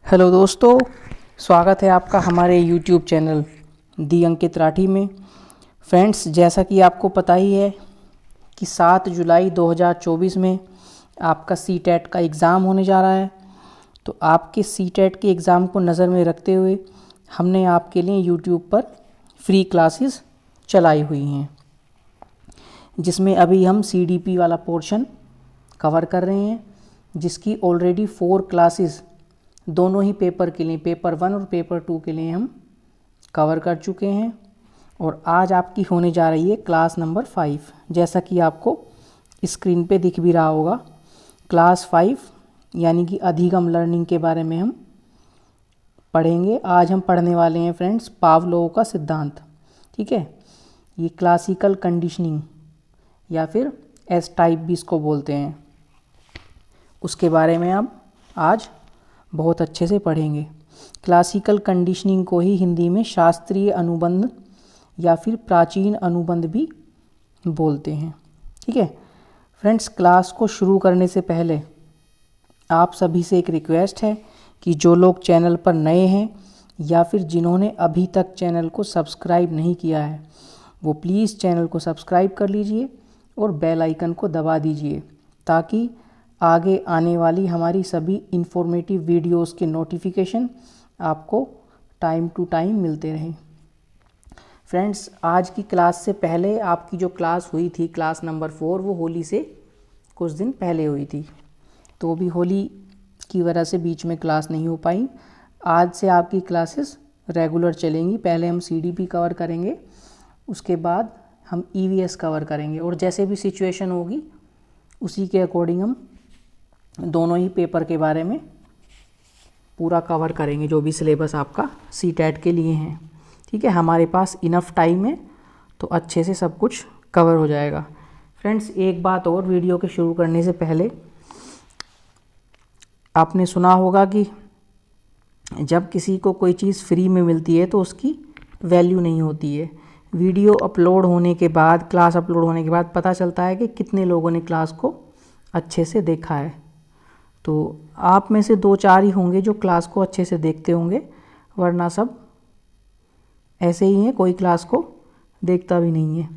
Hello दोस्तों, स्वागत है आपका हमारे यूट्यूब चैनल दी अंकित राठी में। फ्रेंड्स, जैसा कि आपको पता ही है कि 7 जुलाई 2024 में आपका सीटेट का एग्ज़ाम होने जा रहा है। तो आपके सीटेट के एग्ज़ाम को नज़र में रखते हुए हमने आपके लिए यूट्यूब पर फ्री क्लासेस चलाई हुई हैं, जिसमें अभी हम CDP वाला पोर्शन कवर कर रहे हैं, जिसकी ऑलरेडी 4 क्लासेस दोनों ही पेपर के लिए, पेपर 1 और पेपर 2 के लिए हम कवर कर चुके हैं। और आज आपकी होने जा रही है क्लास नंबर 5, जैसा कि आपको स्क्रीन पे दिख भी रहा होगा। क्लास 5 यानी कि अधिगम लर्निंग के बारे में हम पढ़ेंगे। आज हम पढ़ने वाले हैं फ्रेंड्स पावलोव का सिद्धांत। ठीक है, ये क्लासिकल कंडीशनिंग या फिर एस टाइप भी इसको बोलते हैं, उसके बारे में हम आज बहुत अच्छे से पढ़ेंगे। क्लासिकल कंडीशनिंग को ही हिंदी में शास्त्रीय अनुबंध या फिर प्राचीन अनुबंध भी बोलते हैं। ठीक है फ्रेंड्स, क्लास को शुरू करने से पहले आप सभी से एक रिक्वेस्ट है कि जो लोग चैनल पर नए हैं या फिर जिन्होंने अभी तक चैनल को सब्सक्राइब नहीं किया है, वो प्लीज़ चैनल को सब्सक्राइब कर लीजिए और बेल आइकन को दबा दीजिए, ताकि आगे आने वाली हमारी सभी इंफॉर्मेटिव वीडियोस के नोटिफिकेशन आपको टाइम टू टाइम मिलते रहें। फ्रेंड्स, आज की क्लास से पहले आपकी जो क्लास हुई थी, क्लास नंबर 4, वो होली से कुछ दिन पहले हुई थी, तो भी होली की वजह से बीच में क्लास नहीं हो पाई। आज से आपकी क्लासेस रेगुलर चलेंगी। पहले हम CDP कवर करेंगे, उसके बाद हम EVS कवर करेंगे, और जैसे भी सिचुएशन होगी उसी के अकॉर्डिंग हम दोनों ही पेपर के बारे में पूरा कवर करेंगे, जो भी सिलेबस आपका सीटेट के लिए हैं। ठीक है, हमारे पास इनफ टाइम है तो अच्छे से सब कुछ कवर हो जाएगा। फ्रेंड्स, एक बात और, वीडियो के शुरू करने से पहले आपने सुना होगा कि जब किसी को कोई चीज़ फ्री में मिलती है तो उसकी वैल्यू नहीं होती है। वीडियो अपलोड होने के बाद, क्लास अपलोड होने के बाद पता चलता है कि कितने लोगों ने क्लास को अच्छे से देखा है। तो आप में से 2-4 ही होंगे जो क्लास को अच्छे से देखते होंगे, वरना सब ऐसे ही हैं, कोई क्लास को देखता भी नहीं है।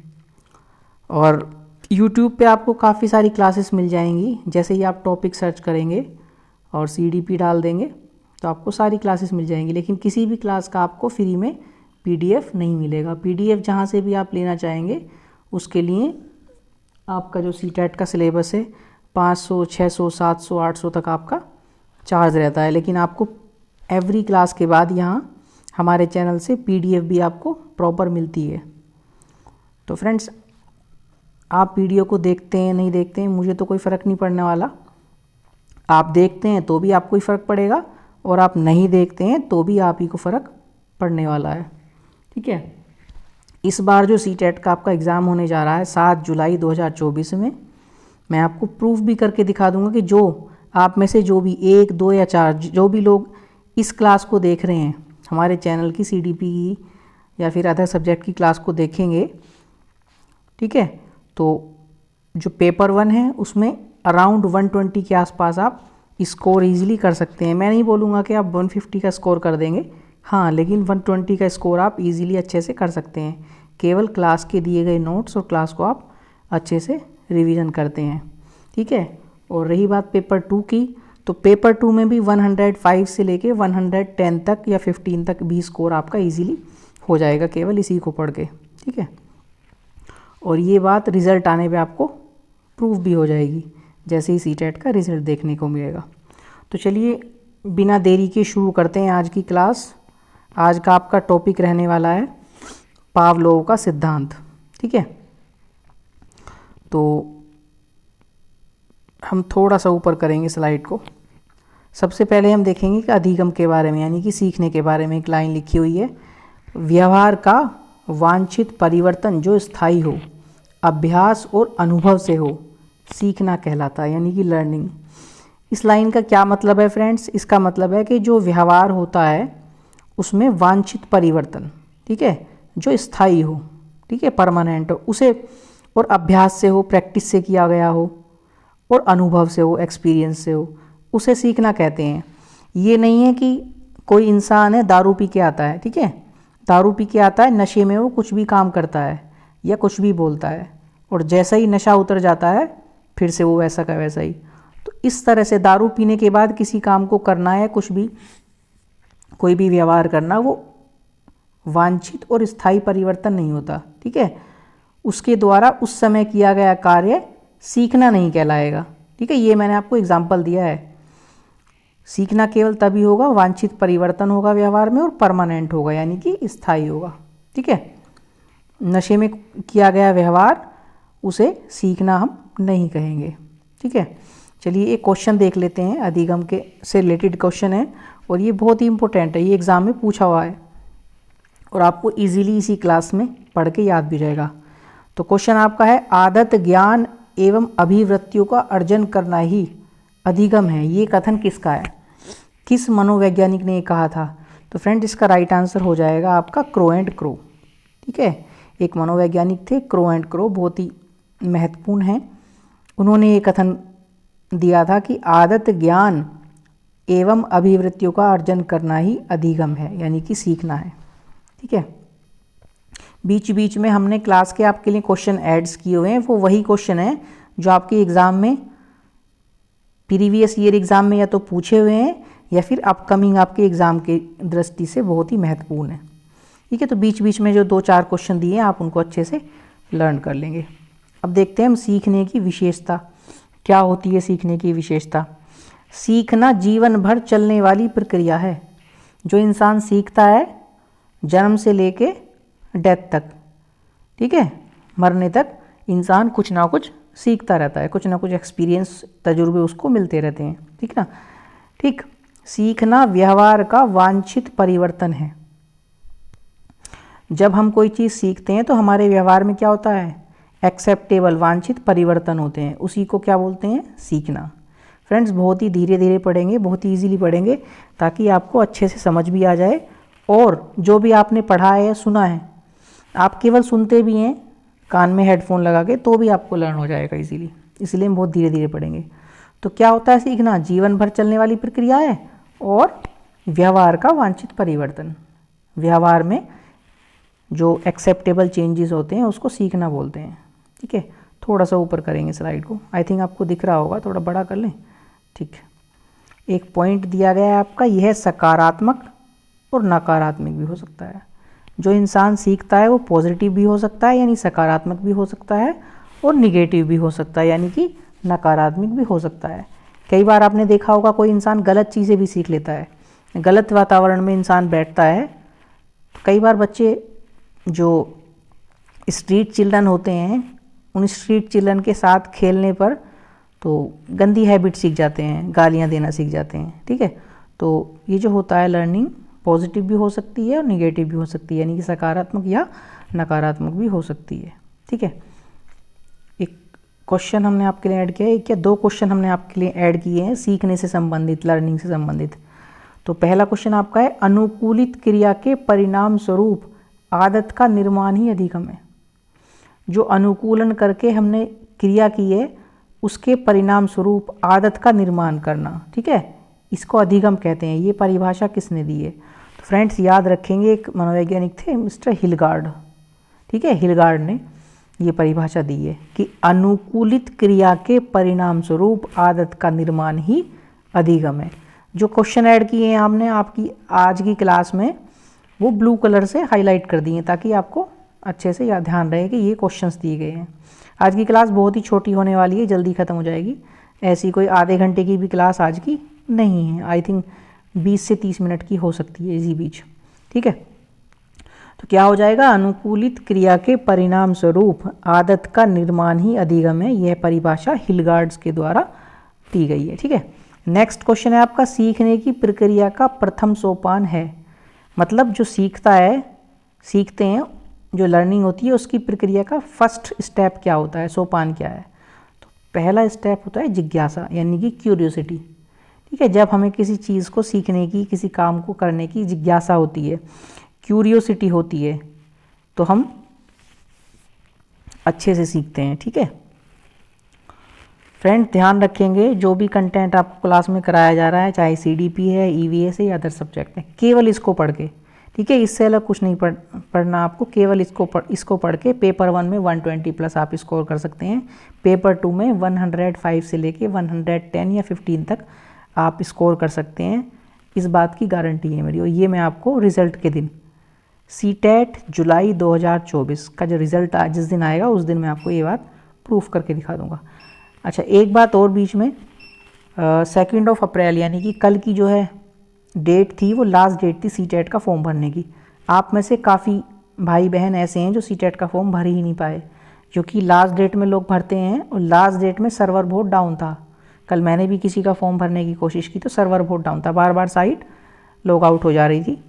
और YouTube पे आपको काफ़ी सारी क्लासेस मिल जाएंगी। जैसे ही आप टॉपिक सर्च करेंगे और CDP डाल देंगे तो आपको सारी क्लासेस मिल जाएंगी, लेकिन किसी भी क्लास का आपको फ्री में PDF नहीं मिलेगा। PDF जहाँ से भी आप लेना चाहेंगे उसके लिए आपका जो सीटेट का सिलेबस है 500, 600, 700, 800 तक आपका चार्ज रहता है, लेकिन आपको एवरी क्लास के बाद यहाँ हमारे चैनल से PDF भी आपको प्रॉपर मिलती है। तो फ्रेंड्स, आप वीडियो को देखते हैं नहीं देखते हैं मुझे तो कोई फ़र्क नहीं पड़ने वाला। आप देखते हैं तो भी आपको ही फ़र्क पड़ेगा, और आप नहीं देखते हैं तो भी आप ही को फ़र्क पड़ने वाला है। ठीक है, इस बार जो सीटेट का आपका एग्ज़ाम होने जा रहा है 7 जुलाई 2024 में, मैं आपको प्रूफ भी करके दिखा दूंगा कि जो आप में से जो भी 1, 2 या 4 जो भी लोग इस क्लास को देख रहे हैं, हमारे चैनल की CDP की या फिर अदर सब्जेक्ट की क्लास को देखेंगे, ठीक है, तो जो पेपर 1 है उसमें अराउंड 120 के आसपास आप स्कोर ईजिली कर सकते हैं। मैं नहीं बोलूँगा कि आप 150 का स्कोर कर देंगे, हाँ, लेकिन 120 का स्कोर आप इजीली अच्छे से कर सकते हैं, केवल क्लास के दिए गए नोट्स और क्लास को आप अच्छे से रिवीजन करते हैं। ठीक है, और रही बात पेपर 2 की, तो पेपर 2 में भी 105 से लेके 110 तक या 15 तक भी स्कोर आपका इजीली हो जाएगा, केवल इसी को पढ़ के। ठीक है, और ये बात रिज़ल्ट आने पे आपको प्रूफ भी हो जाएगी, जैसे ही सीटेट का रिज़ल्ट देखने को मिलेगा। तो चलिए बिना देरी के शुरू करते हैं आज की क्लास। आज का आपका टॉपिक रहने वाला है पावलोव का सिद्धांत। ठीक है, तो हम थोड़ा सा ऊपर करेंगे स्लाइड को। सबसे पहले हम देखेंगे कि अधिगम के बारे में, यानी कि सीखने के बारे में एक लाइन लिखी हुई है, व्यवहार का वांछित परिवर्तन जो स्थायी हो, अभ्यास और अनुभव से हो, सीखना कहलाता है, यानी कि लर्निंग। इस लाइन का क्या मतलब है फ्रेंड्स? इसका मतलब है कि जो व्यवहार होता है उसमें वांछित परिवर्तन, ठीक है, जो स्थायी हो, ठीक है, परमानेंट हो, उसे, और अभ्यास से हो, प्रैक्टिस से किया गया हो, और अनुभव से हो, एक्सपीरियंस से हो, उसे सीखना कहते हैं। ये नहीं है कि कोई इंसान है दारू पी के आता है, ठीक है, दारू पी के आता है, नशे में वो कुछ भी काम करता है या कुछ भी बोलता है और जैसा ही नशा उतर जाता है फिर से वो वैसा का वैसा ही। तो इस तरह से दारू पीने के बाद किसी काम को करना है, कुछ भी कोई भी व्यवहार करना, वो वांछित और स्थायी परिवर्तन नहीं होता, ठीक है। उसके द्वारा उस समय किया गया कार्य सीखना नहीं कहलाएगा, ठीक है। ये मैंने आपको एग्जाम्पल दिया है। सीखना केवल तभी होगा, वांछित परिवर्तन होगा व्यवहार में और परमानेंट होगा यानी कि स्थायी होगा, ठीक है। नशे में किया गया व्यवहार उसे सीखना हम नहीं कहेंगे, ठीक है। चलिए एक क्वेश्चन देख लेते हैं, अधिगम के से रिलेटेड क्वेश्चन है और ये बहुत ही इंपॉर्टेंट है, ये एग्ज़ाम में पूछा हुआ है और आपको इजीली इसी क्लास में पढ़ के याद भी रहेगा। तो क्वेश्चन आपका है, आदत ज्ञान एवं अभिवृत्तियों का अर्जन करना ही अधिगम है, ये कथन किसका है, किस मनोवैज्ञानिक ने ये कहा था। तो फ्रेंड इसका राइट आंसर हो जाएगा आपका क्रो एंड क्रो, ठीक है। एक मनोवैज्ञानिक थे क्रो एंड क्रो, बहुत ही महत्वपूर्ण हैं। उन्होंने ये कथन दिया था कि आदत ज्ञान एवं अभिवृत्तियों का अर्जन करना ही अधिगम है यानी कि सीखना है, ठीक है। बीच बीच में हमने क्लास के आपके लिए क्वेश्चन ऐड्स किए हुए हैं, वो वही क्वेश्चन है जो आपके एग्ज़ाम में प्रीवियस ईयर एग्ज़ाम में या तो पूछे हुए हैं या फिर अपकमिंग आपके एग्ज़ाम के दृष्टि से बहुत ही महत्वपूर्ण है, ठीक है। तो बीच बीच में जो 2-4 क्वेश्चन दिए हैं आप उनको अच्छे से लर्न कर लेंगे। अब देखते हैं हम सीखने की विशेषता क्या होती है। सीखने की विशेषता, सीखना जीवन भर चलने वाली प्रक्रिया है। जो इंसान सीखता है जन्म से लेके डेथ तक, ठीक है, मरने तक इंसान कुछ ना कुछ सीखता रहता है, कुछ ना कुछ एक्सपीरियंस तजुर्बे उसको मिलते रहते हैं, ठीक ना। ठीक, सीखना व्यवहार का वांछित परिवर्तन है। जब हम कोई चीज़ सीखते हैं तो हमारे व्यवहार में क्या होता है, एक्सेप्टेबल वांछित परिवर्तन होते हैं, उसी को क्या बोलते हैं, सीखना। फ्रेंड्स बहुत ही धीरे धीरे पढ़ेंगे, बहुत ही ईजिली पढ़ेंगे ताकि आपको अच्छे से समझ भी आ जाए और जो भी आपने पढ़ा है या सुना है आप केवल सुनते भी हैं कान में हेडफोन लगा के तो भी आपको लर्न हो जाएगा इजीली, इसलिए हम बहुत धीरे धीरे पढ़ेंगे। तो क्या होता है सीखना, जीवन भर चलने वाली प्रक्रिया है और व्यवहार का वांछित परिवर्तन। व्यवहार में जो एक्सेप्टेबल चेंजेस होते हैं उसको सीखना बोलते हैं, ठीक है। थोड़ा सा ऊपर करेंगे स्लाइड को, आई थिंक आपको दिख रहा होगा, थोड़ा बड़ा कर लें, ठीक है। एक पॉइंट दिया गया है आपका, यह सकारात्मक और नकारात्मक भी हो सकता है। जो इंसान सीखता है वो पॉजिटिव भी हो सकता है यानी सकारात्मक भी हो सकता है और निगेटिव भी हो सकता है यानी कि नकारात्मक भी हो सकता है। कई बार आपने देखा होगा कोई इंसान गलत चीज़ें भी सीख लेता है, गलत वातावरण में इंसान बैठता है। कई बार बच्चे जो स्ट्रीट चिल्ड्रन होते हैं उन स्ट्रीट चिल्ड्रन के साथ खेलने पर तो गंदी हैबिट सीख जाते हैं, गालियाँ देना सीख जाते हैं, ठीक है। तो ये जो होता है लर्निंग पॉजिटिव भी हो सकती है और निगेटिव भी हो सकती है यानी कि सकारात्मक या नकारात्मक भी हो सकती है, ठीक है। एक क्वेश्चन हमने आपके लिए ऐड किया है, एक या 2 क्वेश्चन हमने आपके लिए ऐड किए हैं सीखने से संबंधित, लर्निंग से संबंधित। तो पहला क्वेश्चन आपका है, अनुकूलित क्रिया के परिणाम स्वरूप आदत का निर्माण ही अधिगम है। जो अनुकूलन करके हमने क्रिया की है उसके परिणाम स्वरूप आदत का निर्माण करना, ठीक है, इसको अधिगम कहते हैं। ये परिभाषा किसने दी है, तो फ्रेंड्स याद रखेंगे एक मनोवैज्ञानिक थे मिस्टर हिलगार्ड, ठीक है। हिलगार्ड ने ये परिभाषा दी है कि अनुकूलित क्रिया के परिणाम स्वरूप आदत का निर्माण ही अधिगम है। जो क्वेश्चन ऐड किए हैं हमने आपकी आज की क्लास में वो ब्लू कलर से हाईलाइट कर दिए ताकि आपको अच्छे से याद ध्यान रहे कि ये क्वेश्चंस दिए गए हैं। आज की क्लास बहुत ही छोटी होने वाली है, जल्दी ख़त्म हो जाएगी, ऐसी कोई आधे घंटे की भी क्लास आज की नहीं है। आई थिंक 20 से 30 मिनट की हो सकती है इसी बीच, ठीक है। तो क्या हो जाएगा, अनुकूलित क्रिया के परिणाम स्वरूप आदत का निर्माण ही अधिगम है। यह परिभाषा हिलगार्ड्स के द्वारा दी गई है, ठीक है। नेक्स्ट क्वेश्चन है आपका, सीखने की प्रक्रिया का प्रथम सोपान है। मतलब जो सीखता है, सीखते हैं, जो लर्निंग होती है उसकी प्रक्रिया का फर्स्ट स्टेप क्या होता है, सोपान क्या है। तो पहला स्टेप होता है जिज्ञासा यानी कि क्यूरियोसिटी, ठीक है। जब हमें किसी चीज़ को सीखने की, किसी काम को करने की जिज्ञासा होती है, क्यूरियोसिटी होती है, तो हम अच्छे से सीखते हैं, ठीक है। फ्रेंड ध्यान रखेंगे, जो भी कंटेंट आपको क्लास में कराया जा रहा है, चाहे सीडीपी है, ईवीएस है या अदर सब्जेक्ट है, केवल इसको पढ़ के, ठीक है, इससे अलग कुछ नहीं पढ़ना आपको। केवल इसको पढ़ के पेपर 1 में 120 प्लस आप स्कोर कर सकते हैं। पेपर 2 में 105 से लेके 110 या 15 तक आप स्कोर कर सकते हैं। इस बात की गारंटी है मेरी। और ये मैं आपको रिज़ल्ट के दिन, सीटेट जुलाई 2024 का जो रिज़ल्ट जिस दिन आएगा उस दिन मैं आपको ये बात प्रूफ करके दिखा दूंगा। अच्छा, एक बात और बीच में, 2 अप्रैल यानी कि कल की जो है डेट थी, वो लास्ट डेट थी सीटेट का फॉर्म भरने की। आप में से काफ़ी भाई बहन ऐसे हैं जो सीटेट का फॉर्म भर ही नहीं पाए, क्योंकि लास्ट डेट में लोग भरते हैं और लास्ट डेट में सर्वर बहुत डाउन था। कल मैंने भी किसी का फॉर्म भरने की कोशिश की तो सर्वर बहुत डाउन था, बार बार साइट लॉग आउट हो जा रही थी।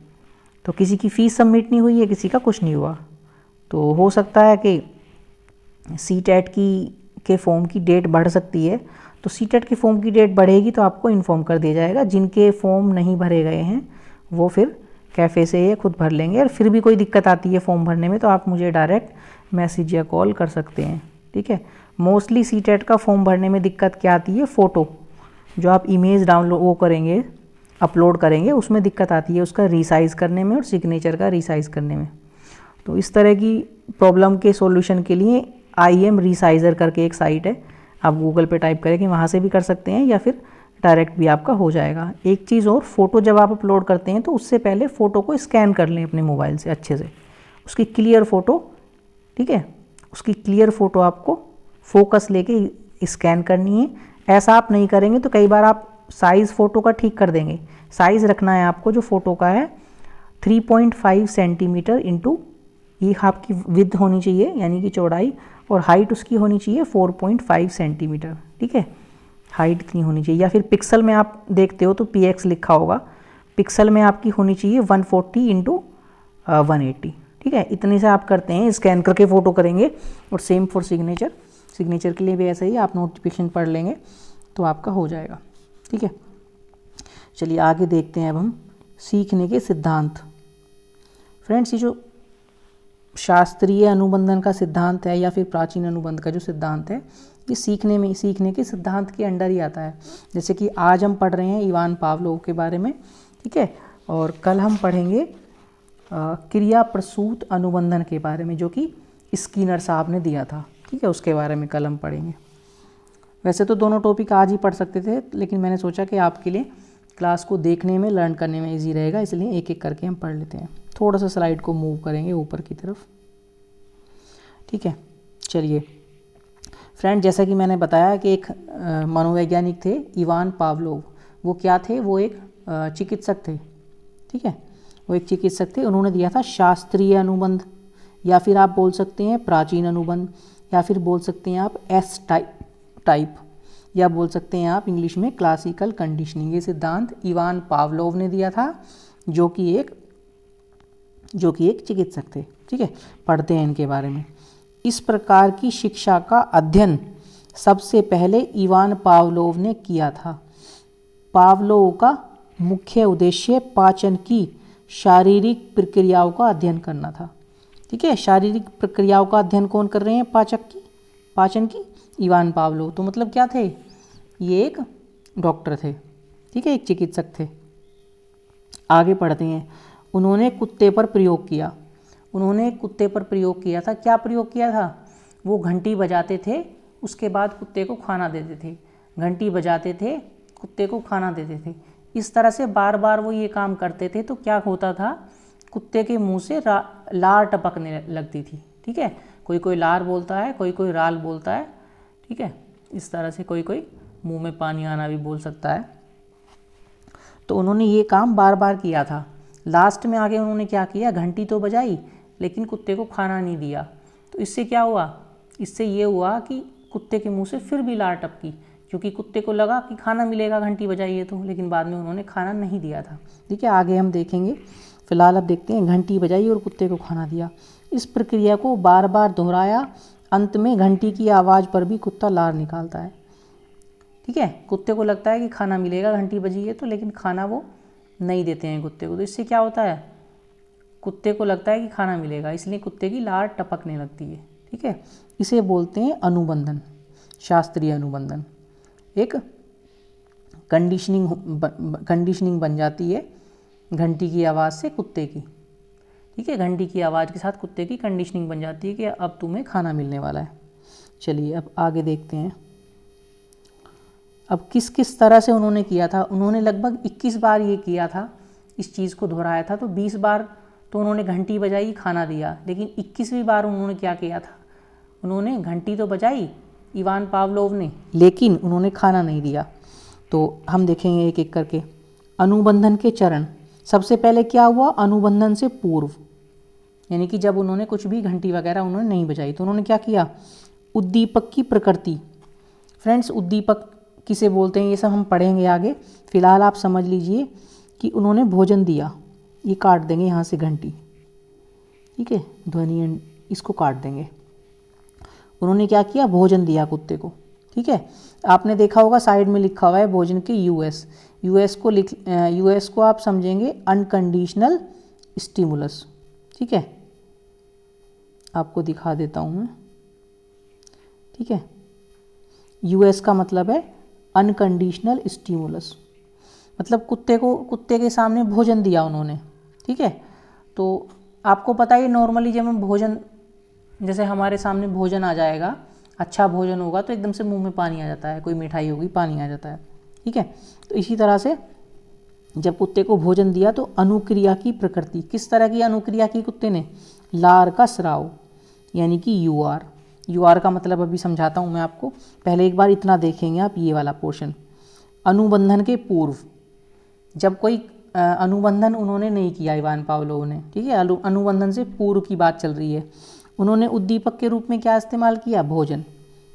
तो किसी की फ़ीस सबमिट नहीं हुई है, किसी का कुछ नहीं हुआ। तो हो सकता है कि सीटेट के फॉर्म की डेट बढ़ सकती है। तो सीटेट के फॉर्म की डेट बढ़ेगी तो आपको इन्फॉर्म कर दिया जाएगा। जिनके फॉर्म नहीं भरे गए हैं वो फिर कैफ़े से ये खुद भर लेंगे। और फिर भी कोई दिक्कत आती है फॉर्म भरने में तो आप मुझे डायरेक्ट मैसेज या कॉल कर सकते हैं, ठीक है। मोस्टली सीटेट का फॉर्म भरने में दिक्कत क्या आती है, फ़ोटो जो आप इमेज डाउनलोड वो करेंगे, अपलोड करेंगे, उसमें दिक्कत आती है, उसका रीसाइज़ करने में और सिग्नेचर का रीसाइज़ करने में। तो इस तरह की प्रॉब्लम के सॉल्यूशन के लिए IM रीसाइज़र करके एक साइट है, आप गूगल पे टाइप करें कि वहाँ से भी कर सकते हैं या फिर डायरेक्ट भी आपका हो जाएगा। एक चीज़ और, फ़ोटो जब आप अपलोड करते हैं तो उससे पहले फ़ोटो को स्कैन कर लें अपने मोबाइल से अच्छे से, उसकी क्लियर फ़ोटो, ठीक है, उसकी क्लियर फ़ोटो आपको फोकस लेके स्कैन करनी है। ऐसा आप नहीं करेंगे तो कई बार आप साइज़ फ़ोटो का ठीक कर देंगे। साइज़ रखना है आपको जो फ़ोटो का है 3.5 सेंटीमीटर इंटू, ये आपकी विड्थ होनी चाहिए यानी कि चौड़ाई, और हाइट उसकी होनी चाहिए 4.5 सेंटीमीटर, ठीक है, हाइट इतनी होनी चाहिए। या फिर पिक्सल में आप देखते हो तो PX लिखा होगा, पिक्सल में आपकी होनी चाहिए 140 इंटू 180, ठीक है। इतने से आप करते हैं, स्कैन करके फ़ोटो करेंगे। और सेम फॉर सिग्नेचर, सिग्नेचर के लिए भी ऐसा ही, आप नोटिफिकेशन पढ़ लेंगे तो आपका हो जाएगा, ठीक है। चलिए आगे देखते हैं अब हम सीखने के सिद्धांत। फ्रेंड्स, ये जो शास्त्रीय अनुबंधन का सिद्धांत है या फिर प्राचीन अनुबंध का जो सिद्धांत है, ये सीखने के सिद्धांत के अंडर ही आता है। जैसे कि आज हम पढ़ रहे हैं इवान पावलोव के बारे में, ठीक है, और कल हम पढ़ेंगे क्रिया प्रसूत अनुबंधन के बारे में जो कि स्किनर साहब ने दिया था, ठीक है, उसके बारे में कल हम पढ़ेंगे। वैसे तो दोनों टॉपिक आज ही पढ़ सकते थे, लेकिन मैंने सोचा कि आपके लिए क्लास को देखने में, लर्न करने में इजी रहेगा, इसलिए एक एक करके हम पढ़ लेते हैं। थोड़ा सा स्लाइड को मूव करेंगे ऊपर की तरफ, ठीक है। चलिए फ्रेंड, जैसा कि मैंने बताया कि एक मनोवैज्ञानिक थे इवान पावलोव। वो क्या थे, वो एक चिकित्सक थे, ठीक है, वो एक चिकित्सक थे। उन्होंने दिया था शास्त्रीय अनुबंध, या फिर आप बोल सकते हैं प्राचीन अनुबंध, या फिर बोल सकते हैं आप S टाइप, या बोल सकते हैं आप इंग्लिश में क्लासिकल कंडीशनिंग। ये सिद्धांत इवान पावलोव ने दिया था, जो कि एक चिकित्सक थे, ठीक है। पढ़ते हैं इनके बारे में। इस प्रकार की शिक्षा का अध्ययन सबसे पहले इवान पावलोव ने किया था। पावलोव का मुख्य उद्देश्य पाचन की शारीरिक प्रक्रियाओं का अध्ययन करना था, ठीक है। शारीरिक प्रक्रियाओं का अध्ययन कौन कर रहे हैं, पाचन की इवान पावलोव। तो मतलब क्या थे, ये एक डॉक्टर थे, ठीक है, एक चिकित्सक थे। आगे पढ़ते हैं। उन्होंने कुत्ते पर प्रयोग किया था। क्या प्रयोग किया था, वो घंटी बजाते थे, उसके बाद कुत्ते को खाना देते थे। घंटी बजाते थे, कुत्ते को खाना देते थे। इस तरह से बार बार वो ये काम करते थे तो क्या होता था, कुत्ते के मुंह से लार टपकने लगती थी, ठीक है। कोई लार बोलता है, कोई राल बोलता है, ठीक है। इस तरह से कोई मुंह में पानी आना भी बोल सकता है। तो उन्होंने ये काम बार बार किया था। लास्ट में आगे उन्होंने क्या किया, घंटी तो बजाई लेकिन कुत्ते को खाना नहीं दिया। तो इससे क्या हुआ, इससे ये हुआ कि कुत्ते के मुंह से फिर भी लार टपकी, क्योंकि कुत्ते को लगा कि खाना मिलेगा घंटी बजाइए तो, लेकिन बाद में उन्होंने खाना नहीं दिया था, ठीक है। आगे हम देखेंगे, फिलहाल अब देखते हैं। घंटी बजाई और कुत्ते को खाना दिया। इस प्रक्रिया को बार बार दोहराया। अंत में घंटी की आवाज़ पर भी कुत्ता लार निकालता है, ठीक है। कुत्ते को लगता है कि खाना मिलेगा, घंटी बजी है तो, लेकिन खाना वो नहीं देते हैं कुत्ते को। तो इससे क्या होता है, कुत्ते को लगता है कि खाना मिलेगा, इसलिए कुत्ते की लार टपकने लगती है, ठीक है। इसे बोलते हैं अनुबंधन, शास्त्रीय अनुबंधन। एक कंडीशनिंग बन जाती है घंटी की आवाज़ से कुत्ते की। ठीक है, घंटी की आवाज़ के साथ कुत्ते की कंडीशनिंग बन जाती है कि अब तुम्हें खाना मिलने वाला है। चलिए अब आगे देखते हैं। अब किस किस तरह से उन्होंने किया था। उन्होंने लगभग 21 बार ये किया था, इस चीज़ को दोहराया था। तो 20 बार तो उन्होंने घंटी बजाई, खाना दिया, लेकिन 21वीं बार उन्होंने क्या किया था, उन्होंने घंटी तो बजाई इवान पावलोव ने, लेकिन उन्होंने खाना नहीं दिया। तो हम देखेंगे एक एक करके। अनुबंधन के चरण, सबसे पहले क्या हुआ, अनुबंधन से पूर्व, यानी कि जब उन्होंने कुछ भी घंटी वगैरह उन्होंने नहीं बजाई तो उन्होंने क्या किया, उद्दीपक की प्रकृति। फ्रेंड्स, उद्दीपक किसे बोलते हैं ये सब हम पढ़ेंगे आगे। फिलहाल आप समझ लीजिए कि उन्होंने भोजन दिया। ये काट देंगे यहाँ से घंटी, ठीक है, ध्वनि इसको काट देंगे। उन्होंने क्या किया, भोजन दिया कुत्ते को। ठीक है, आपने देखा होगा साइड में लिखा हुआ है भोजन के यूएस। यूएस को आप समझेंगे अनकंडीशनल स्टिमुलस। ठीक है, आपको दिखा देता हूँ मैं। ठीक है, यूएस का मतलब है अनकंडीशनल स्टिमुलस, मतलब कुत्ते के सामने भोजन दिया उन्होंने। ठीक है, तो आपको पता है नॉर्मली जब हम भोजन, जैसे हमारे सामने भोजन आ जाएगा, अच्छा भोजन होगा तो एकदम से मुंह में पानी आ जाता है, कोई मिठाई होगी पानी आ जाता है। ठीक है, तो इसी तरह से जब कुत्ते को भोजन दिया तो अनुक्रिया की प्रकृति, किस तरह की अनुक्रिया की कुत्ते ने, लार का स्राव, यानी कि यूआर। यूआर का मतलब अभी समझाता हूँ मैं आपको, पहले एक बार इतना देखेंगे आप ये वाला पोर्शन। अनुबंधन के पूर्व, जब कोई अनुबंधन उन्होंने नहीं किया इवान पावलोव ने, ठीक है, अनुबंधन से पूर्व की बात चल रही है, उन्होंने उद्दीपक के रूप में क्या इस्तेमाल किया, भोजन।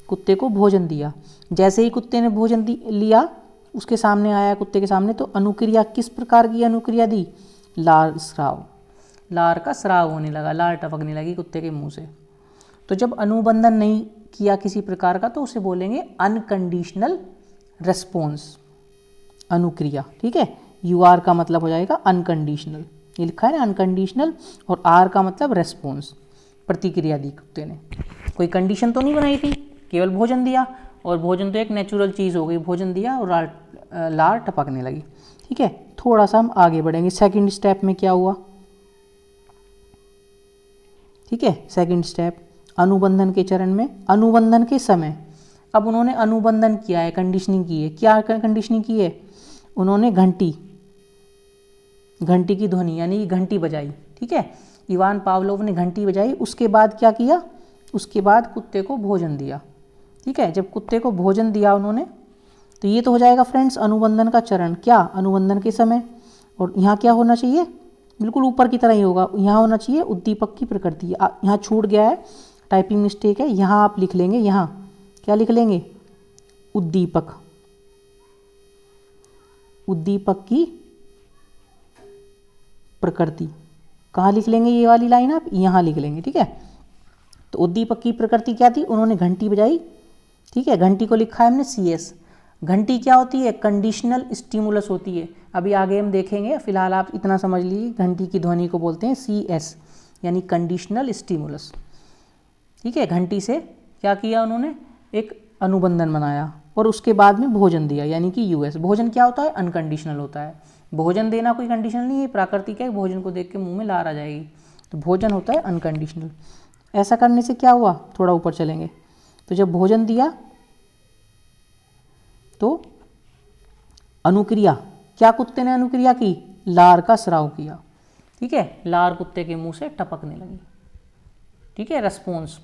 कुत्ते को भोजन दिया। जैसे ही कुत्ते ने भोजन लिया, उसके सामने आया कुत्ते के सामने, तो अनुक्रिया किस प्रकार की अनुक्रिया दी, लार स्राव, लार का स्राव होने लगा, लार टपकने लगी कुत्ते के मुंह से। तो जब अनुबंधन नहीं किया किसी प्रकार का तो उसे बोलेंगे अनकंडीशनल रेस्पॉन्स, अनुक्रिया। ठीक है, यूआर का मतलब हो जाएगा अनकंडीशनल, ये लिखा है ना अनकंडीशनल, और आर का मतलब रेस्पॉन्स, प्रतिक्रिया दी कुत्ते ने, कोई कंडीशन तो नहीं बनाई थी, केवल भोजन दिया, और भोजन तो एक नेचुरल चीज़ हो गई, भोजन दिया और लार टपकने लगी। ठीक है, थोड़ा सा हम आगे बढ़ेंगे। सेकंड स्टेप में क्या हुआ, ठीक है, सेकंड स्टेप अनुबंधन के चरण में, अनुबंधन के समय, अब उन्होंने अनुबंधन किया है, कंडीशनिंग की है। क्या कंडीशनिंग की है, उन्होंने घंटी की ध्वनि यानी घंटी बजाई। ठीक है, इवान पावलोव ने घंटी बजाई, उसके बाद क्या किया, उसके बाद कुत्ते को भोजन दिया। ठीक है, जब कुत्ते को भोजन दिया उन्होंने, तो ये तो हो जाएगा फ्रेंड्स अनुबंधन का चरण। क्या, अनुबंधन के समय, और यहाँ क्या होना चाहिए, बिल्कुल ऊपर की तरह ही होगा, यहाँ होना चाहिए उद्दीपक की प्रकृति। यहाँ छूट गया है, टाइपिंग मिस्टेक है, यहाँ आप लिख लेंगे, यहाँ क्या लिख लेंगे, उद्दीपक, उद्दीपक की प्रकृति। कहाँ लिख लेंगे ये वाली लाइन, आप यहाँ लिख लेंगे। ठीक है, तो उद्दीपक की प्रकृति क्या थी, उन्होंने घंटी बजाई। ठीक है, घंटी को लिखा है हमने CS। घंटी क्या होती है, कंडीशनल स्टिमुलस होती है, अभी आगे हम देखेंगे, फिलहाल आप इतना समझ लीजिए, घंटी की ध्वनि को बोलते हैं CS, यानी कंडीशनल स्टिमुलस। ठीक है, घंटी से क्या किया उन्होंने, एक अनुबंधन बनाया, और उसके बाद में भोजन दिया, यानी कि US। भोजन क्या होता है, अनकंडीशनल होता है, भोजन देना कोई कंडीशनल नहीं है, प्राकृतिक है, भोजन को देख के मुंह में लार आ जाएगी, तो भोजन होता है अनकंडीशनल। ऐसा करने से क्या हुआ, थोड़ा ऊपर चलेंगे, तो जब भोजन दिया तो अनुक्रिया, क्या कुत्ते ने अनुक्रिया की, लार का स्राव किया। ठीक है, लार कुत्ते के मुंह से टपकने लगी। ठीक है, रेस्पॉन्स,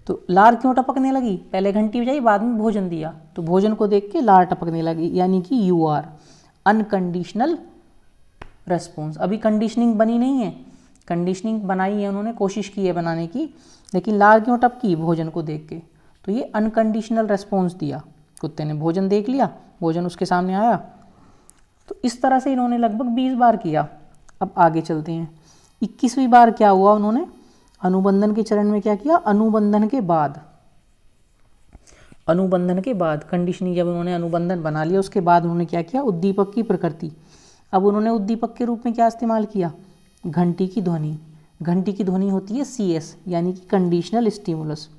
तो लार क्यों टपकने लगी, पहले घंटी बजाई, बाद में भोजन दिया, तो भोजन को देख के लार टपकने लगी, यानी कि UR, अनकंडीशनल रेस्पॉन्स। अभी कंडीशनिंग बनी नहीं है, कंडीशनिंग बनाई है उन्होंने, कोशिश की है बनाने की, लेकिन लार क्यों टपकी, भोजन को देख के, तो ये अनकंडीशनल रेस्पॉन्स दिया। कुत्ते ने भोजन देख लिया, भोजन उसके सामने आया, तो इस तरह से इन्होंने लगभग 20 बार किया। अब आगे चलते हैं, 21वीं बार क्या हुआ, उन्होंने अनुबंधन के चरण में क्या किया, अनुबंधन के बाद, अनुबंधन के बाद कंडीशनिंग, जब उन्होंने अनुबंधन बना लिया उसके बाद उन्होंने क्या किया, उद्दीपक की प्रकृति। अब उन्होंने उद्दीपक के रूप में क्या इस्तेमाल किया, घंटी की ध्वनि। घंटी की ध्वनि होती है CS, यानी कि कंडीशनल स्टिमुलस।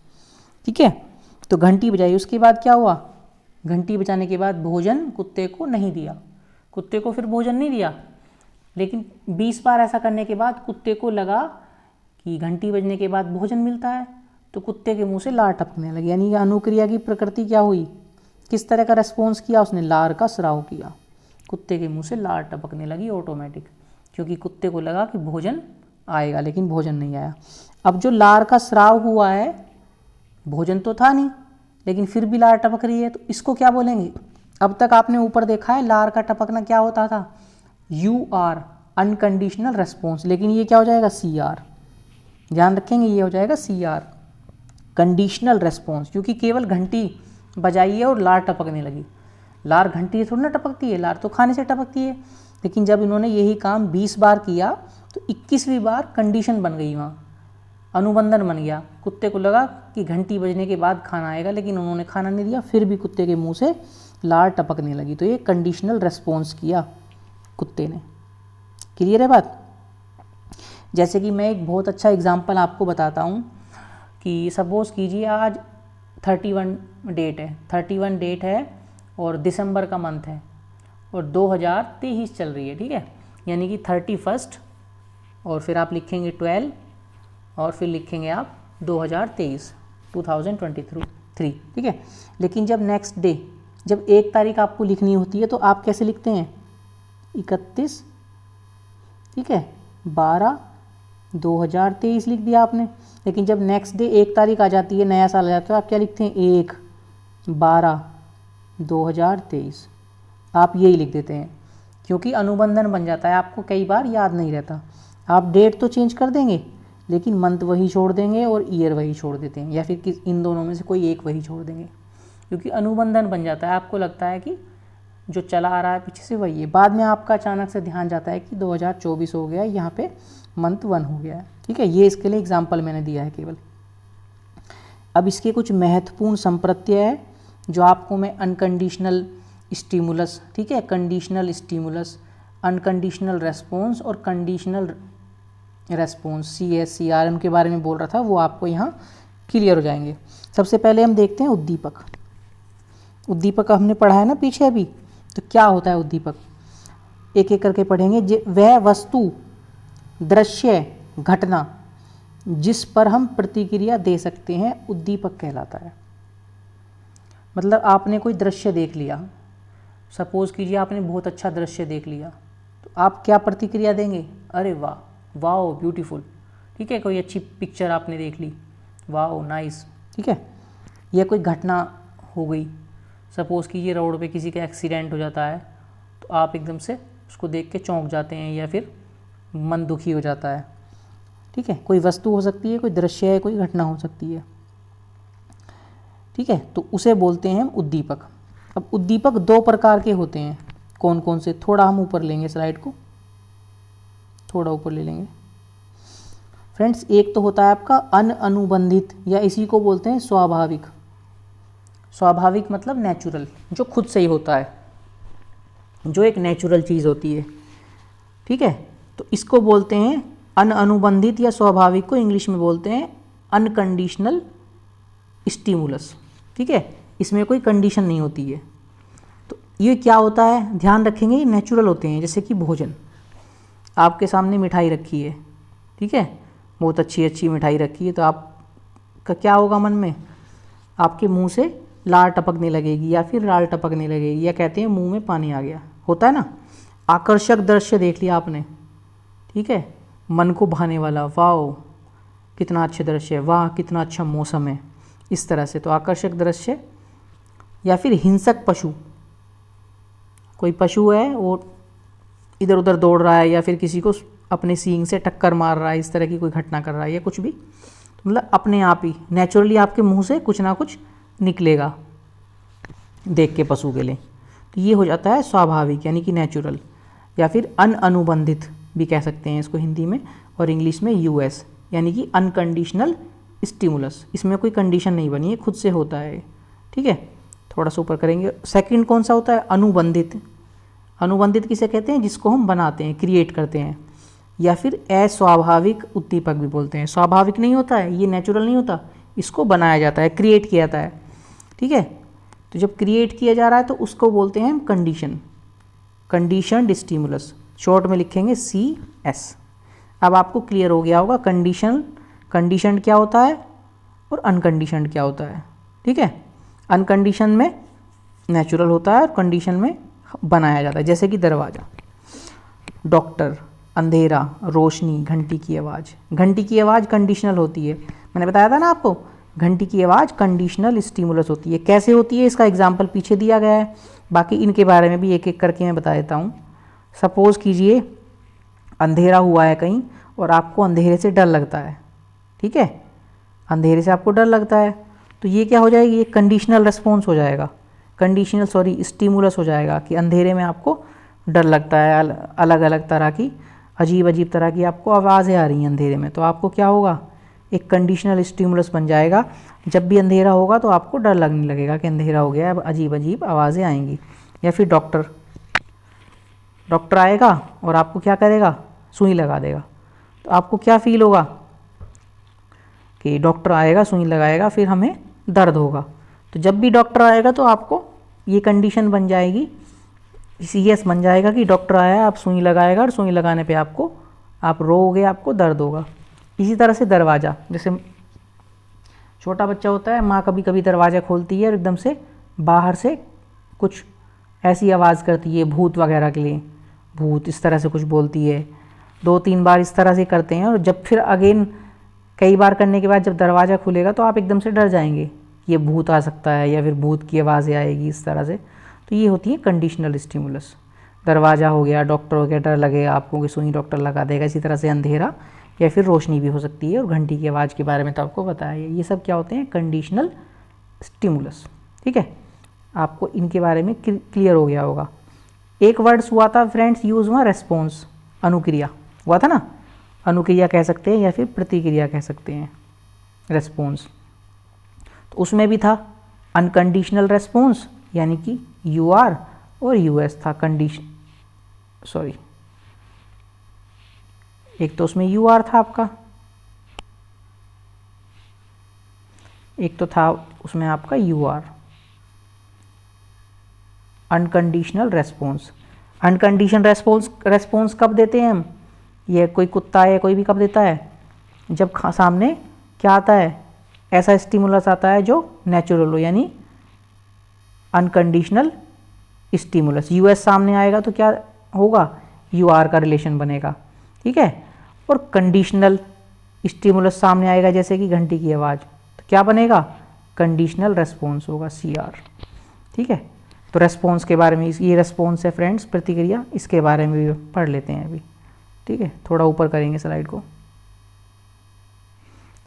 ठीक है, तो घंटी बजाई, उसके बाद क्या हुआ, घंटी बजाने के बाद भोजन कुत्ते को नहीं दिया, कुत्ते को फिर भोजन नहीं दिया। लेकिन 20 बार ऐसा करने के बाद कुत्ते को लगा कि घंटी बजने के बाद भोजन मिलता है, तो कुत्ते के मुंह से लार टपकने लगी। यानी अनुक्रिया की प्रकृति क्या हुई, किस तरह का रेस्पॉन्स किया उसने, लार का स्राव किया। कुत्ते के मुंह से लार टपकने लगी ऑटोमेटिक, क्योंकि कुत्ते को लगा कि भोजन आएगा, लेकिन भोजन नहीं आया। अब जो लार का स्राव हुआ है, भोजन तो था नहीं लेकिन फिर भी लार टपक रही है, तो इसको क्या बोलेंगे। अब तक आपने ऊपर देखा है लार का टपकना क्या होता था, UR अनकंडीशनल रेस्पॉन्स, लेकिन ये क्या हो जाएगा, CR। ध्यान रखेंगे, ये हो जाएगा CR कंडीशनल रेस्पॉन्स, क्योंकि केवल घंटी बजाई है और लार टपकने लगी। लार घंटी से थोड़ी ना टपकती है, लार तो खाने से टपकती है। लेकिन जब इन्होंने यही काम 20 बार किया तो 21वीं बार कंडीशन बन गई, वहाँ अनुबंधन बन गया। कुत्ते को लगा कि घंटी बजने के बाद खाना आएगा, लेकिन उन्होंने खाना नहीं दिया, फिर भी कुत्ते के मुंह से लार टपकने लगी। तो ये कंडीशनल रेस्पॉन्स किया कुत्ते ने। क्लियर है बात। जैसे कि मैं एक बहुत अच्छा एग्जांपल आपको बताता हूँ कि सपोज़ कीजिए आज 31 डेट है और दिसंबर का मंथ है और 2023 चल रही है, ठीक है। यानी कि 31 और फिर आप लिखेंगे 12 और फिर लिखेंगे आप 2023 2023, ठीक है। लेकिन जब नेक्स्ट डे, जब 1 तारीख आपको लिखनी होती है तो आप कैसे लिखते हैं, 31, ठीक है, 12 2023 लिख दिया आपने। लेकिन जब नेक्स्ट डे 1 तारीख आ जाती है, नया साल आ जाता है, आप क्या लिखते हैं, 1/12/2023, आप यही लिख देते हैं, क्योंकि अनुबंधन बन जाता है। आपको कई बार याद नहीं रहता, आप डेट तो चेंज कर देंगे लेकिन मंथ वही छोड़ देंगे और ईयर वही छोड़ देते हैं, या फिर इन दोनों में से कोई एक वही छोड़ देंगे, क्योंकि अनुबंधन बन जाता है। आपको लगता है कि जो चला आ रहा है पीछे से वही है, बाद में आपका अचानक से ध्यान जाता है कि 2024 हो गया है, यहाँ पे मंथ 1 हो गया है, ठीक है। ये इसके लिए एग्जाम्पल मैंने दिया है केवल। अब इसके कुछ महत्वपूर्ण संप्रत्यय है जो आपको मैं अनकंडीशनल स्टिमुलस, ठीक है, कंडीशनल स्टिमुलस, अनकंडीशनल रेस्पॉन्स और कंडीशनल रेस्पॉन्स, CSCRM के बारे में बोल रहा था, वो आपको यहाँ क्लियर हो जाएंगे। सबसे पहले हम देखते हैं उद्दीपक। उद्दीपक हमने पढ़ा है ना पीछे अभी, तो क्या होता है उद्दीपक, एक एक करके पढ़ेंगे। वह वस्तु, दृश्य, घटना जिस पर हम प्रतिक्रिया दे सकते हैं उद्दीपक कहलाता है। मतलब आपने कोई दृश्य देख लिया, सपोज़ कीजिए आपने बहुत अच्छा दृश्य देख लिया, तो आप क्या प्रतिक्रिया देंगे, अरे वाह, वाओ ब्यूटीफुल, ठीक है। कोई अच्छी पिक्चर आपने देख ली, वाओ नाइस, ठीक है। या कोई घटना हो गई, सपोज़ कीजिए रोड पे किसी का एक्सीडेंट हो जाता है, तो आप एकदम से उसको देख के चौंक जाते हैं या फिर मन दुखी हो जाता है, ठीक है। कोई वस्तु हो सकती है, कोई दृश्य है, कोई घटना हो सकती है, ठीक है। तो उसे बोलते हैं हम उद्दीपक। अब उद्दीपक 2 प्रकार के होते हैं, कौन कौन से, थोड़ा हम ऊपर लेंगे, स्लाइड को थोड़ा ऊपर ले लेंगे फ्रेंड्स। एक तो होता है आपका अनअनुबंधित, या इसी को बोलते हैं स्वाभाविक। स्वाभाविक मतलब नेचुरल, जो खुद से ही होता है, जो एक नेचुरल चीज़ होती है, ठीक है। तो इसको बोलते हैं अनअनुबंधित, या स्वाभाविक को इंग्लिश में बोलते हैं अनकंडीशनल स्टिमुलस, ठीक है। इसमें कोई कंडीशन नहीं होती है। तो ये क्या होता है, ध्यान रखेंगे, ये नेचुरल होते हैं। जैसे कि भोजन, आपके सामने मिठाई रखी है, ठीक है, बहुत अच्छी अच्छी मिठाई रखी है, तो आपका क्या होगा मन में, आपके मुंह से लार टपकने लगेगी या फिर लाल टपकने लगेगी, या कहते हैं मुंह में पानी आ गया, होता है ना। आकर्षक दृश्य देख लिया आपने, ठीक है, मन को भाने वाला, वाह कितना अच्छा दृश्य है, वाह कितना अच्छा मौसम है, इस तरह से। तो आकर्षक दृश्य। या फिर हिंसक पशु, कोई पशु है और इधर उधर दौड़ रहा है या फिर किसी को अपने सींग से टक्कर मार रहा है, इस तरह की कोई घटना कर रहा है या कुछ भी, तो मतलब अपने आप ही नेचुरली आपके मुंह से कुछ ना कुछ निकलेगा देख के पशु के लिए। तो ये हो जाता है स्वाभाविक, यानी कि नेचुरल, या फिर अनअनुबंधित भी कह सकते हैं इसको हिंदी में, और इंग्लिश में US, यानी कि अनकंडीशनल स्टिमुलस। इसमें कोई कंडीशन नहीं बनी है, खुद से होता है, ठीक है। थोड़ा सा ऊपर करेंगे। सेकंड कौन सा होता है, अनुबंधित। अनुबंधित किसे कहते हैं, जिसको हम बनाते हैं, क्रिएट करते हैं, या फिर अस्वाभाविक उद्दीपक भी बोलते हैं। स्वाभाविक नहीं होता है, ये नेचुरल नहीं होता, इसको बनाया जाता है, क्रिएट किया जाता है, ठीक है। तो जब क्रिएट किया जा रहा है तो उसको बोलते हैं हम कंडीशन, कंडीशनड स्टिमुलस, शॉर्ट में लिखेंगे CS। अब आपको क्लियर हो गया होगा कंडीशनड क्या होता है और अनकंडीशनड क्या होता है। ठीक है, अनकंडीशन में नेचुरल होता है और कंडीशन में बनाया जाता है, जैसे कि दरवाज़ा, डॉक्टर, अंधेरा, रोशनी, घंटी की आवाज़। घंटी की आवाज़ कंडीशनल होती है, मैंने बताया था ना आपको, घंटी की आवाज़ कंडीशनल स्टिमुलस होती है। कैसे होती है इसका एग्जाम्पल पीछे दिया गया है, बाकी इनके बारे में भी एक एक करके मैं बता देता हूँ। सपोज़ कीजिए अंधेरा हुआ है कहीं और आपको अंधेरे से डर लगता है। ठीक है, अंधेरे से आपको डर लगता है तो ये क्या हो जाएगी, ये कंडीशनल रिस्पॉन्स हो जाएगा, स्टिमुलस हो जाएगा कि अंधेरे में आपको डर लगता है, अलग अलग तरह की अजीब अजीब तरह की आपको आवाज़ें आ रही हैं अंधेरे में, तो आपको क्या होगा, एक कंडीशनल स्टिमुलस बन जाएगा। जब भी अंधेरा होगा तो आपको डर लगने लगेगा कि अंधेरा हो गया, अब अजीब अजीब आवाज़ें आएंगी। या फिर डॉक्टर आएगा और आपको क्या करेगा, सुई लगा देगा, तो आपको क्या फील होगा कि डॉक्टर आएगा, सुई लगाएगा, फिर हमें दर्द होगा। तो जब भी डॉक्टर आएगा तो आपको ये कंडीशन बन जाएगी, CS बन जाएगा कि डॉक्टर आया, आप सुई लगाएगा और सुई लगाने पे आप रोओगे, आपको दर्द होगा। इसी तरह से दरवाज़ा, जैसे छोटा बच्चा होता है, माँ कभी कभी दरवाज़ा खोलती है और एकदम से बाहर से कुछ ऐसी आवाज़ करती है, भूत वगैरह के लिए, भूत इस तरह से कुछ बोलती है, 2-3 बार इस तरह से करते हैं, और जब फिर अगेन कई बार करने के बाद जब दरवाज़ा खुलेगा तो आप एकदम से डर जाएंगे, ये भूत आ सकता है या फिर भूत की आवाज़ें आएगी इस तरह से। तो ये होती है कंडीशनल स्टिमुलस। दरवाज़ा हो गया, डॉक्टर हो गया, डर लगेगा आपको कि सुई डॉक्टर लगा देगा। इसी तरह से अंधेरा या फिर रोशनी भी हो सकती है, और घंटी की आवाज़ के बारे में तो आपको बताया है। ये सब क्या होते हैं, कंडीशनल स्टिमुलस। ठीक है, आपको इनके बारे में क्लियर हो गया होगा। एक वर्ड्स हुआ था फ्रेंड्स, यूज़ हुआ रेस्पॉन्स, अनुक्रिया हुआ था ना, अनुक्रिया कह सकते हैं या फिर प्रतिक्रिया कह सकते हैं, रेस्पॉन्स। तो उसमें भी था अनकंडीशनल रेस्पॉन्स, यानी कि UR और US था। एक तो उसमें UR था आपका, एक तो था उसमें आपका UR, unconditional response. Unconditional response कब देते हैं हम, ये कोई कुत्ता है कोई भी कब देता है, जब सामने क्या आता है, ऐसा स्टिमुलस आता है जो नेचुरल हो, यानी अनकंडीशनल स्टिमुलस। US सामने आएगा तो क्या होगा, UR का रिलेशन बनेगा। ठीक है, और कंडीशनल स्टिमुलस सामने आएगा जैसे कि घंटी की आवाज़, तो क्या बनेगा, कंडीशनल रेस्पॉन्स होगा, CR। ठीक है, तो रेस्पॉन्स के बारे में, ये रेस्पॉन्स है फ्रेंड्स, प्रतिक्रिया, इसके बारे में भी पढ़ लेते हैं अभी। ठीक है, थोड़ा ऊपर करेंगे स्लाइड को।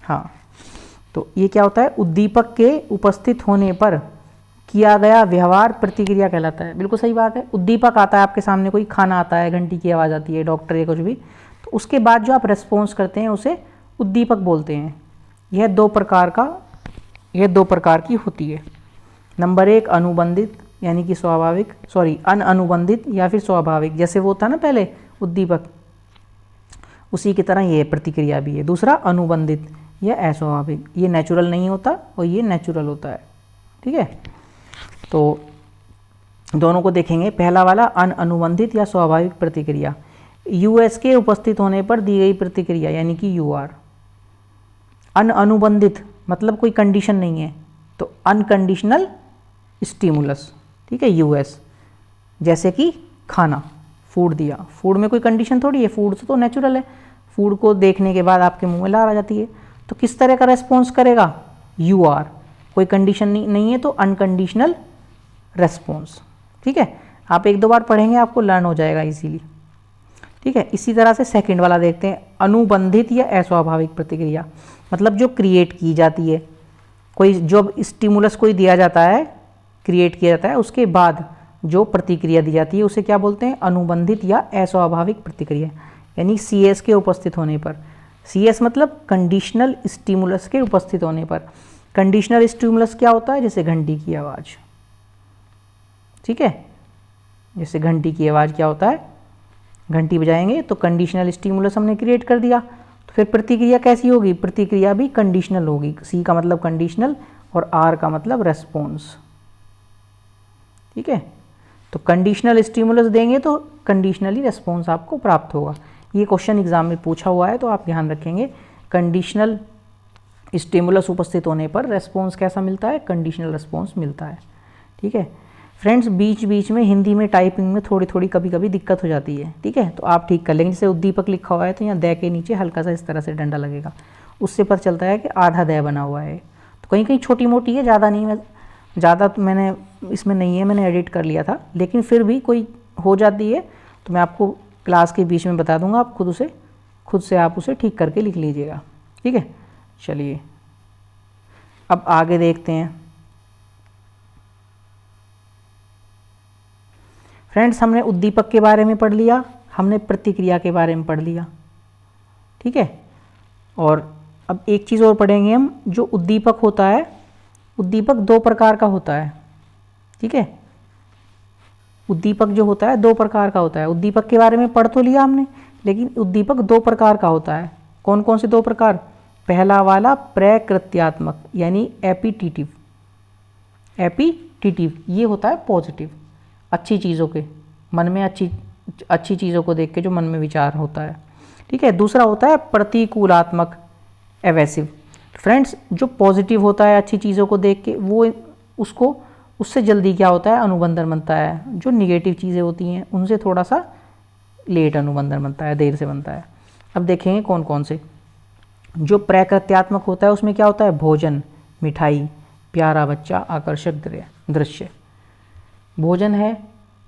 हाँ, तो ये क्या होता है, उद्दीपक के उपस्थित होने पर किया गया व्यवहार प्रतिक्रिया कहलाता है। बिल्कुल सही बात है, उद्दीपक आता है आपके सामने, कोई खाना आता है, घंटी की आवाज़ आती है, डॉक्टर या कुछ भी, तो उसके बाद जो आप रेस्पॉन्स करते हैं उसे उद्दीपक बोलते हैं। यह दो प्रकार की होती है। नंबर 1 अनुबंधित यानी कि स्वाभाविक, अनअनुबंधित या फिर स्वाभाविक, जैसे वो था ना पहले उद्दीपक, उसी की तरह ये प्रतिक्रिया भी है। दूसरा अनुबंधित या अस्वाभाविक, ये नेचुरल नहीं होता और ये नेचुरल होता है। ठीक है, तो दोनों को देखेंगे। पहला वाला अनअनुबंधित या स्वाभाविक प्रतिक्रिया, US के उपस्थित होने पर दी गई प्रतिक्रिया यानी कि UR। अनअनुबंधित मतलब कोई कंडीशन नहीं है, तो अनकंडीशनल स्टिमुलस। ठीक है, US, जैसे कि खाना, फूड दिया, फूड में कोई कंडीशन थोड़ी है, फूड तो नेचुरल है, फूड को देखने के बाद आपके मुंह में लार आ जाती है, तो किस तरह का रेस्पॉन्स करेगा, UR, कोई कंडीशन नहीं है तो अनकंडीशनल रेस्पॉन्स। ठीक है, आप 1-2 बार पढ़ेंगे आपको लर्न हो जाएगा इजीली। ठीक है, इसी तरह से सेकंड वाला देखते हैं, अनुबंधित या अस्वाभाविक प्रतिक्रिया, मतलब जो क्रिएट की जाती है, कोई जो स्टिमुलस कोई दिया जाता है, क्रिएट किया जाता है, उसके बाद जो प्रतिक्रिया दी जाती है उसे क्या बोलते हैं, अनुबंधित या अस्वाभाविक प्रतिक्रिया, यानी CS के उपस्थित होने पर। CS मतलब कंडीशनल स्टिमुलस के उपस्थित होने पर। कंडीशनल स्टिमुलस क्या होता है, जैसे घंटी की आवाज़। ठीक है, जैसे घंटी की आवाज़ क्या होता है, घंटी बजाएंगे तो कंडीशनल स्टिमुलस हमने क्रिएट कर दिया, तो फिर प्रतिक्रिया कैसी होगी, प्रतिक्रिया भी कंडीशनल होगी। C का मतलब कंडीशनल और R का मतलब रेस्पॉन्स। ठीक है। तो कंडीशनल स्टिमुलस देंगे तो कंडीशनली रेस्पॉन्स आपको प्राप्त होगा। ये क्वेश्चन एग्जाम में पूछा हुआ है, तो आप ध्यान रखेंगे। कंडीशनल स्टिमुलस उपस्थित होने पर रेस्पॉन्स कैसा मिलता है? कंडीशनल रेस्पॉन्स मिलता है। ठीक है फ्रेंड्स, बीच बीच में हिंदी में टाइपिंग में थोड़ी थोड़ी कभी कभी दिक्कत हो जाती है। ठीक है, तो आप ठीक कर लेंगे। जैसे उद्दीपक लिखा हुआ है तो यहाँ दे के नीचे हल्का सा इस तरह से डंडा लगेगा, उससे पता चलता है कि आधा दे बना हुआ है। तो कहीं कहीं छोटी मोटी है, ज़्यादा नहीं। ज़्यादा तो मैंने इसमें नहीं है, मैंने एडिट कर लिया था, लेकिन फिर भी कोई हो जाती है तो मैं आपको क्लास के बीच में बता दूंगा, आप खुद से आप उसे ठीक करके लिख लीजिएगा। ठीक है, चलिए अब आगे देखते हैं। फ्रेंड्स, हमने उद्दीपक के बारे में पढ़ लिया, हमने प्रतिक्रिया के बारे में पढ़ लिया। ठीक है, और अब एक चीज़ और पढ़ेंगे हम। जो उद्दीपक होता है, उद्दीपक दो प्रकार का होता है। ठीक है, उद्दीपक जो होता है दो प्रकार का होता है। उद्दीपक के बारे में पढ़ तो लिया हमने, लेकिन उद्दीपक दो प्रकार का होता है। कौन कौन से दो प्रकार? पहला वाला प्रकृत्यात्मक यानी एपिटिटिव। ये होता है पॉजिटिव, अच्छी चीज़ों के मन में अच्छी चीज़ों को देख के जो मन में विचार होता है। ठीक है, दूसरा होता है प्रतिकूलात्मक एवेसिव। फ्रेंड्स, जो पॉजिटिव होता है अच्छी चीज़ों को देख के, वो उससे जल्दी क्या होता है? अनुबंधन बनता है। जो निगेटिव चीज़ें होती हैं उनसे थोड़ा सा लेट अनुबंधन बनता है, देर से बनता है। अब देखेंगे कौन कौन से। जो प्रकृत्यात्मक होता है उसमें क्या होता है? भोजन, मिठाई, प्यारा बच्चा, आकर्षक दृश्य। भोजन है,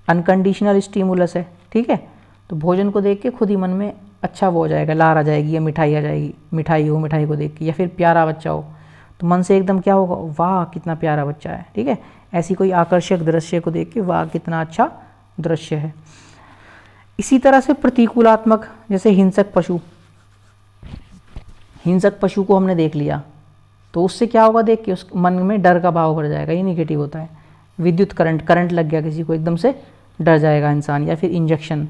अनकंडीशनल स्टिमुलस है। ठीक है, तो भोजन को देख के खुद ही मन में अच्छा वो हो जाएगा, लार आ जाएगी, या मिठाई आ जाएगी। मिठाई को देख के, या फिर प्यारा बच्चा हो तो मन से एकदम क्या होगा? वाह कितना प्यारा बच्चा है। ठीक है, ऐसी कोई आकर्षक दृश्य को देख के वाह कितना अच्छा दृश्य है। इसी तरह से प्रतिकूलात्मक, जैसे हिंसक पशु को हमने देख लिया तो उससे क्या होगा? देख के उस मन में डर का भाव भर जाएगा, ये निगेटिव होता है। विद्युत करंट लग गया किसी को, एकदम से डर जाएगा इंसान। या फिर इंजेक्शन,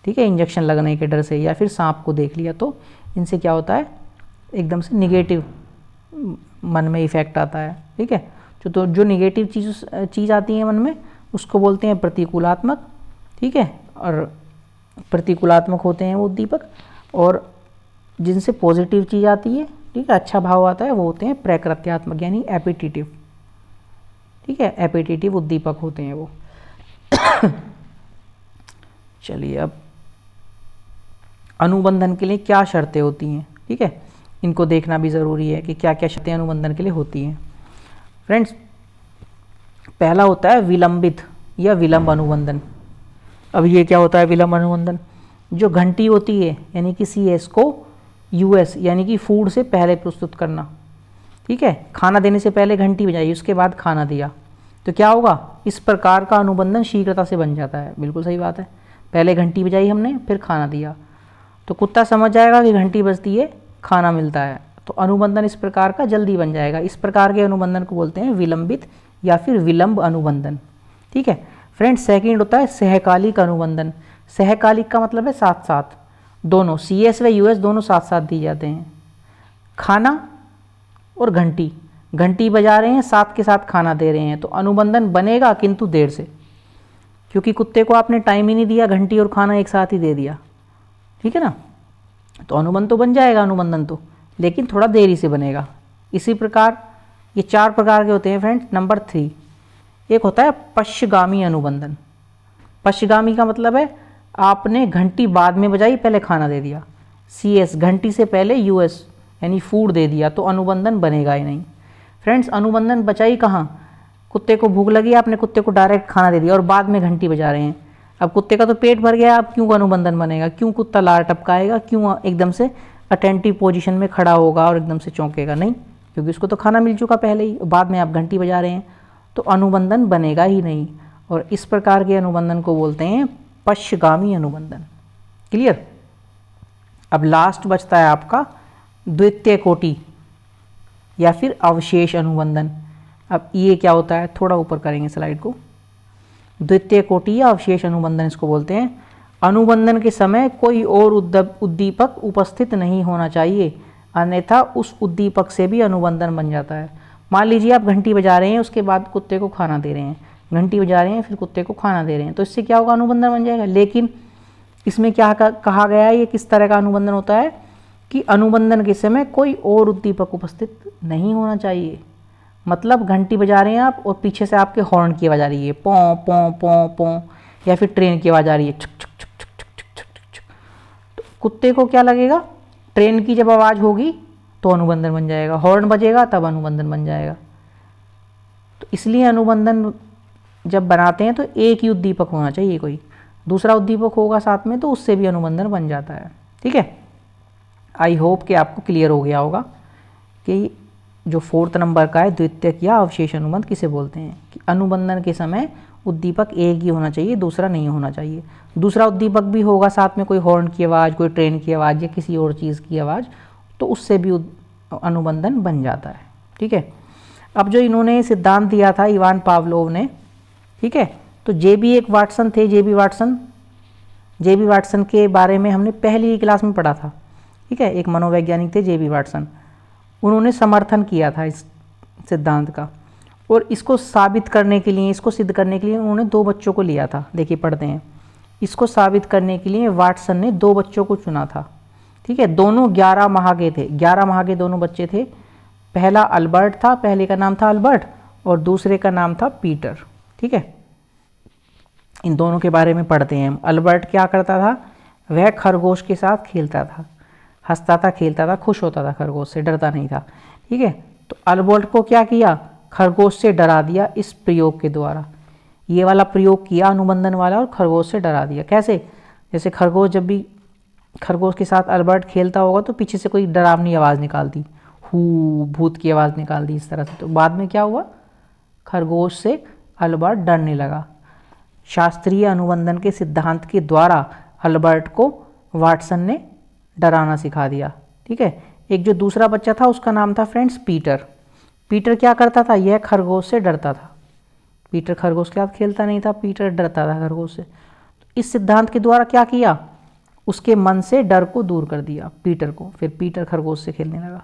ठीक है, इंजेक्शन लगने के डर से। या फिर सांप को देख लिया तो इनसे क्या होता है? एकदम से निगेटिव मन में इफेक्ट आता है। ठीक है, जो निगेटिव चीज़ आती है मन में उसको बोलते हैं प्रतिकूलात्मक। ठीक है, और प्रतिकूलात्मक होते हैं वो उद्दीपक। और जिनसे पॉजिटिव चीज़ आती है, ठीक है, अच्छा भाव आता है, वो होते हैं प्रकृत्यात्मक यानी एपिटिटिव। ठीक है, एपिटिटिव उद्दीपक होते हैं वो। चलिए, अब अनुबंधन के लिए क्या शर्तें होती हैं? ठीक है, इनको देखना भी ज़रूरी है कि क्या क्या शर्तें अनुबंधन के लिए होती हैं। फ्रेंड्स, पहला होता है विलंबित या विलंब अनुबंधन। अब ये क्या होता है विलंब अनुबंधन? जो घंटी होती है यानी कि CS को US यानी कि फूड से पहले प्रस्तुत करना। ठीक है, खाना देने से पहले घंटी बजाई, उसके बाद खाना दिया तो क्या होगा? इस प्रकार का अनुबंधन शीघ्रता से बन जाता है। बिल्कुल सही बात है, पहले घंटी बजाई हमने, फिर खाना दिया, तो कुत्ता समझ जाएगा कि घंटी बजती है, खाना मिलता है, तो अनुबंधन इस प्रकार का जल्दी बन जाएगा। इस प्रकार के अनुबंधन को बोलते हैं विलंबित या फिर विलंब अनुबंधन। ठीक है फ्रेंड्स, सेकंड होता है सहकालिक अनुबंधन। सहकालिक का मतलब है साथ साथ, दोनों CS व US दोनों साथ साथ दिए जाते हैं। खाना और घंटी बजा रहे हैं, साथ के साथ खाना दे रहे हैं, तो अनुबंधन बनेगा किंतु देर से, क्योंकि कुत्ते को आपने टाइम ही नहीं दिया, घंटी और खाना एक साथ ही दे दिया। ठीक है ना, तो अनुबंधन तो बन जाएगा, अनुबंधन तो, लेकिन थोड़ा देरी से बनेगा। इसी प्रकार ये 4 प्रकार के होते हैं फ्रेंड्स। नंबर 3 एक होता है पश्चगामी अनुबंधन। पश्चगामी का मतलब है आपने घंटी बाद में बजाई, पहले खाना दे दिया। CS घंटी से पहले US यानी फूड दे दिया, तो अनुबंधन बनेगा ही नहीं। फ्रेंड्स, अनुबंधन बचाई कहाँ? कुत्ते को भूख लगी, आपने कुत्ते को डायरेक्ट खाना दे दिया और बाद में घंटी बजा रहे हैं। अब कुत्ते का तो पेट भर गया, अब क्यों अनुबंधन बनेगा? क्यों कुत्ता लार टपकाएगा? क्यों एकदम से अटेंटिव पोजीशन में खड़ा होगा और एकदम से चौंकेगा? नहीं, क्योंकि उसको तो खाना मिल चुका पहले ही, बाद में आप घंटी बजा रहे हैं, तो अनुबंधन बनेगा ही नहीं। और इस प्रकार के अनुबंधन को बोलते हैं पश्चगामी अनुबंधन। क्लियर? अब लास्ट बचता है आपका द्वितीय कोटि या फिर अवशेष अनुबंधन। अब ये क्या होता है? थोड़ा ऊपर करेंगे स्लाइड को। द्वितीय कोटि या अवशेष अनुबंधन इसको बोलते हैं। अनुबंधन के समय कोई और उद्दीपक उपस्थित नहीं होना चाहिए, अन्यथा उस उद्दीपक से भी अनुबंधन बन जाता है। मान लीजिए आप घंटी बजा रहे हैं, उसके बाद कुत्ते को खाना दे रहे हैं, घंटी बजा रहे हैं फिर कुत्ते को खाना दे रहे हैं, तो इससे क्या होगा, अनुबंधन बन जाएगा। लेकिन इसमें क्या कहा गया है, ये किस तरह का अनुबंधन होता है कि अनुबंधन के समय कोई और उद्दीपक उपस्थित नहीं होना चाहिए। मतलब घंटी बजा रहे हैं आप और पीछे से आपके हॉर्न की आवाज़ आ रही है, पों पों पों पों, या फिर ट्रेन की आवाज़ आ रही है छुक छुक छुक छुक छुक छुक छुक छुक, तो कुत्ते को क्या लगेगा, ट्रेन की जब आवाज़ होगी तो अनुबंधन बन जाएगा, हॉर्न बजेगा तब अनुबंधन बन जाएगा। तो इसलिए अनुबंधन जब बनाते हैं तो एक ही उद्दीपक होना चाहिए, कोई दूसरा उद्दीपक होगा साथ में तो उससे भी अनुबंधन बन जाता है। ठीक है, आई होप कि आपको क्लियर हो गया होगा कि जो 4th नंबर का है, द्वितीयक या अवशेष अनुबंध किसे बोलते हैं, कि अनुबंधन के समय उद्दीपक एक ही होना चाहिए, दूसरा नहीं होना चाहिए। दूसरा उद्दीपक भी होगा साथ में, कोई हॉर्न की आवाज़, कोई ट्रेन की आवाज़ या किसी और चीज़ की आवाज़, तो उससे भी अनुबंधन बन जाता है। ठीक है, अब जो इन्होंने सिद्धांत दिया था इवान पावलोव ने, ठीक है, तो जे.बी. वाटसन थे, जे.बी. वाटसन के बारे में हमने पहली ही क्लास में पढ़ा था। ठीक है, एक मनोवैज्ञानिक थे जे.बी. वाटसन, उन्होंने समर्थन किया था इस सिद्धांत का, और इसको साबित करने के लिए, इसको सिद्ध करने के लिए उन्होंने 2 बच्चों को लिया था। देखिए पढ़ते हैं, इसको साबित करने के लिए वाटसन ने 2 बच्चों को चुना था। ठीक है, दोनों 11 माह के थे, 11 माह के दोनों बच्चे थे। पहला अल्बर्ट था, पहले का नाम था अल्बर्ट और दूसरे का नाम था पीटर। ठीक है, इन दोनों के बारे में पढ़ते हैं हम। अल्बर्ट क्या करता था, वह खरगोश के साथ खेलता था, हंसता था, खेलता था, खुश होता था, खरगोश से डरता नहीं था। ठीक है, तो अल्बर्ट को क्या किया, खरगोश से डरा दिया इस प्रयोग के द्वारा। ये वाला प्रयोग किया अनुबंधन वाला और खरगोश से डरा दिया। कैसे, जैसे खरगोश जब भी खरगोश के साथ अल्बर्ट खेलता होगा तो पीछे से कोई डरावनी आवाज़ निकालती, हू, भूत की आवाज़ निकाल दी इस तरह से, तो बाद में क्या हुआ, खरगोश से अल्बर्ट डरने लगा। शास्त्रीय अनुबंधन के सिद्धांत के द्वारा अल्बर्ट को वाटसन ने डराना सिखा दिया। ठीक है, एक जो दूसरा बच्चा था उसका नाम था फ्रेंड्स पीटर। पीटर क्या करता था, यह खरगोश से डरता था। पीटर खरगोश के साथ खेलता नहीं था, पीटर डरता था खरगोश से। तो इस सिद्धांत के द्वारा क्या किया, उसके मन से डर को दूर कर दिया पीटर को, फिर पीटर खरगोश से खेलने लगा।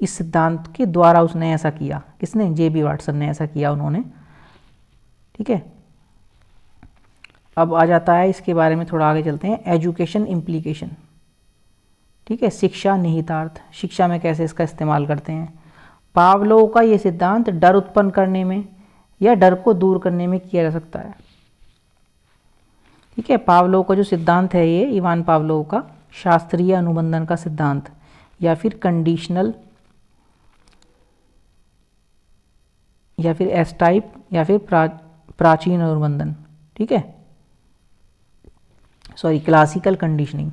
इस सिद्धांत के द्वारा उसने ऐसा किया, किसने, जे.बी. वाटसन ने ऐसा किया उन्होंने। ठीक है, अब आ जाता है इसके बारे में थोड़ा आगे चलते हैं, एजुकेशन इम्प्लीकेशन। ठीक है, शिक्षा निहितार्थ, शिक्षा में कैसे इसका इस्तेमाल करते हैं। पावलोव का ये सिद्धांत डर उत्पन्न करने में या डर को दूर करने में किया जा सकता है। ठीक है, पावलोव का जो सिद्धांत है ये इवान पावलोव का शास्त्रीय अनुबंधन का सिद्धांत या फिर कंडीशनल या फिर एस टाइप या फिर प्राचीन अनुबंधन। ठीक है, सॉरी क्लासिकल कंडीशनिंग,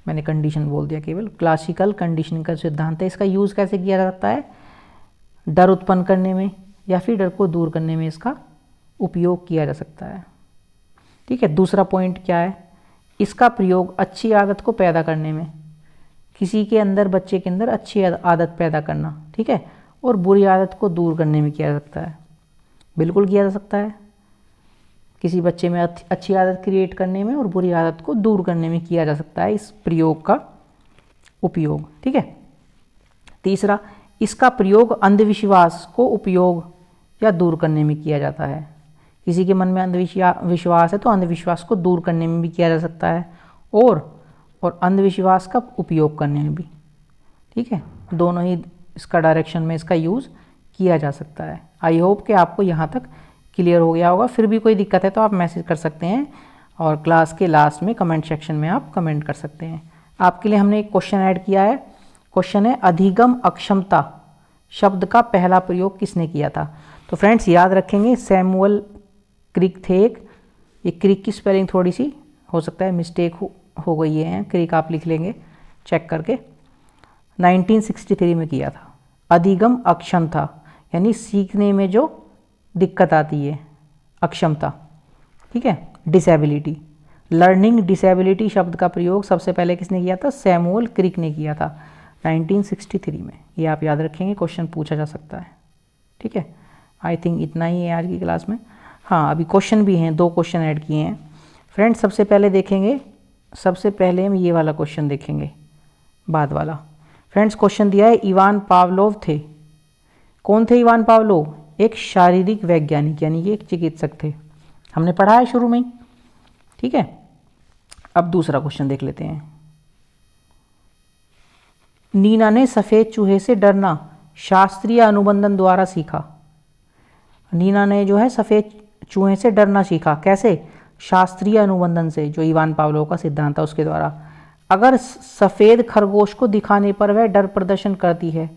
मैंने कंडीशन बोल दिया केवल, क्लासिकल कंडीशनिंग का सिद्धांत है। इसका यूज़ कैसे किया जा सकता है, डर उत्पन्न करने में या फिर डर को दूर करने में इसका उपयोग किया जा सकता है। ठीक है, दूसरा पॉइंट क्या है, इसका प्रयोग अच्छी आदत को पैदा करने में, किसी के अंदर, बच्चे के अंदर अच्छी आदत पैदा करना, ठीक है, और बुरी आदत को दूर करने में किया जा सकता है। बिल्कुल किया जा सकता है, किसी बच्चे में अच्छी आदत क्रिएट करने में और बुरी आदत को दूर करने में किया जा सकता है इस प्रयोग का उपयोग। ठीक है, तीसरा, इसका प्रयोग अंधविश्वास को उपयोग या दूर करने में किया जाता है। किसी के मन में अंधविश्वास है तो अंधविश्वास को दूर करने में भी किया जा सकता है और अंधविश्वास का उपयोग करने में भी। ठीक है, दोनों ही इसका डायरेक्शन में इसका यूज़ किया जा सकता है। आई होप कि आपको यहाँ तक क्लियर हो गया होगा। फिर भी कोई दिक्कत है तो आप मैसेज कर सकते हैं और क्लास के लास्ट में कमेंट सेक्शन में आप कमेंट कर सकते हैं। आपके लिए हमने एक क्वेश्चन ऐड किया है। क्वेश्चन है, अधिगम अक्षमता शब्द का पहला प्रयोग किसने किया था। तो फ्रेंड्स याद रखेंगे, सैमुअल क्रिक थे एक। ये क्रिक की स्पेलिंग थोड़ी सी हो सकता है मिस्टेक हो गई है, क्रिक आप लिख लेंगे चेक करके। 1963 में किया था। अधिगम अक्षमता यानी सीखने में जो दिक्कत आती है, अक्षमता। ठीक है, डिसेबिलिटी, लर्निंग डिसेबिलिटी शब्द का प्रयोग सबसे पहले किसने किया था, सैमुअल क्रिक ने किया था 1963 में। ये आप याद रखेंगे, क्वेश्चन पूछा जा सकता है। ठीक है, आई थिंक इतना ही है आज की क्लास में। हाँ, अभी क्वेश्चन भी हैं, 2 क्वेश्चन ऐड किए हैं फ्रेंड्स। सबसे पहले देखेंगे, सबसे पहले हम ये वाला क्वेश्चन देखेंगे, बाद वाला। फ्रेंड्स क्वेश्चन दिया है, इवान पावलोव थे। कौन थे इवान पावलोव, एक शारीरिक वैज्ञानिक यानी कि एक चिकित्सक थे। हमने पढ़ा है शुरू में ही, ठीक है। अब दूसरा क्वेश्चन देख लेते हैं। नीना ने सफ़ेद चूहे से डरना शास्त्रीय अनुबंधन द्वारा सीखा। नीना ने जो है सफ़ेद चूहे से डरना सीखा, कैसे? शास्त्रीय अनुबंधन से, जो इवान पावलोव का सिद्धांत था उसके द्वारा। अगर सफ़ेद खरगोश को दिखाने पर वह डर प्रदर्शन करती है,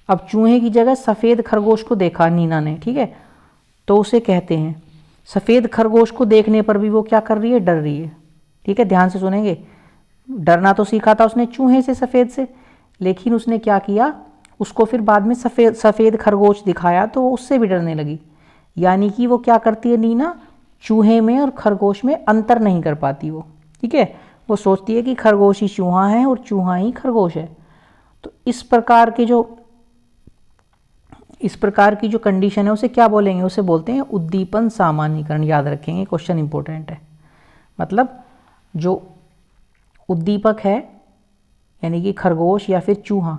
अब चूहे की जगह सफ़ेद खरगोश को देखा नीना ने, ठीक है, तो उसे कहते हैं सफ़ेद खरगोश को देखने पर भी वो क्या कर रही है? डर रही है, ठीक है। ध्यान से सुनेंगे। डरना तो सीखा था उसने चूहे से, सफ़ेद से, लेकिन उसने क्या किया, उसको फिर बाद में सफ़ेद खरगोश दिखाया तो वो उससे भी डरने लगी। यानी कि वो क्या करती है नीना, चूहे में और खरगोश में अंतर नहीं कर पाती वो, ठीक है। वो सोचती है कि खरगोश ही चूहा है और चूहा ही खरगोश है। तो इस प्रकार की जो कंडीशन है उसे क्या बोलेंगे? उसे बोलते हैं उद्दीपन सामान्यीकरण। याद रखेंगे, क्वेश्चन इंपॉर्टेंट है। मतलब जो उद्दीपक है यानी कि खरगोश या फिर चूहा,